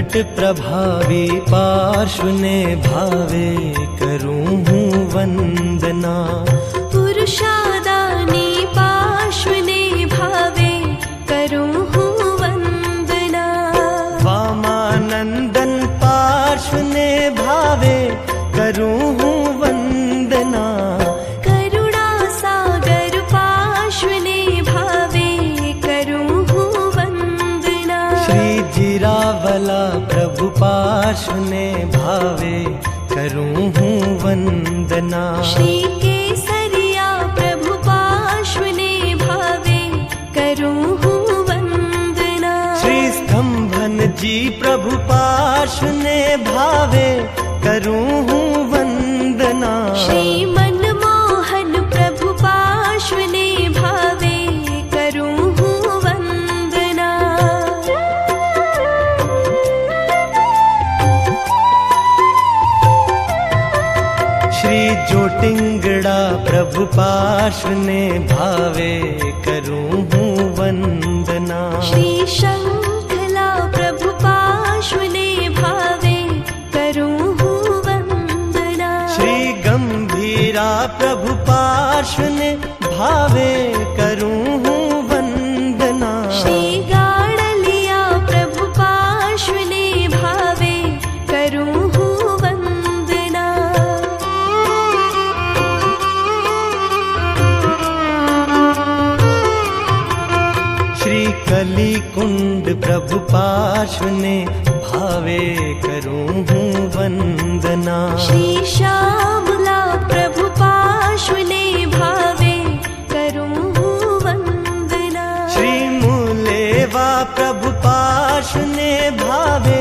घट प्रभावी पार्श्वने भावे करूं हूँ वंदना। पुरुषादानी पार्श्वने भावे करूं हूँ वंदना। वामानंदन पार्श्वने भावे करूं हूँ वंदना। करुणा सागर पार्श्वने भावे करूं हूँ वंदना। श्री जिरावला प्रभु पार्श्वने भावे करूं हूँ वंदना। श्री केसरिया प्रभु पार्श्वने भावे करूं हूँ वंदना। श्री स्तंभन जी प्रभु पार्श्वने भावे करूं हूँ वंदना। श्री मनमोहन प्रभु पार्श्वने भावे करूं हूँ वंदना। श्री जोटिंगड़ा प्रभु पार्श्वने भावे करूं हूँ वंदना। श्री शंखला प्रभु पार्श्वने भावे करूं हूँ वंदना। श्री गंभीरा प्रभु पार्श्वने भावे करूं हूँ वंदना। श्री गाड़लिया प्रभु पार्श्वने भावे करूं हूँ वंदना। श्री कली कुंड प्रभु पार्श्वने भावे करूं हूँ वंदना। श्री श्यामला प्रभु पार्श्वने भावे करूं हूँ वंदना। श्री मूलेवा प्रभु पार्श्वने भावे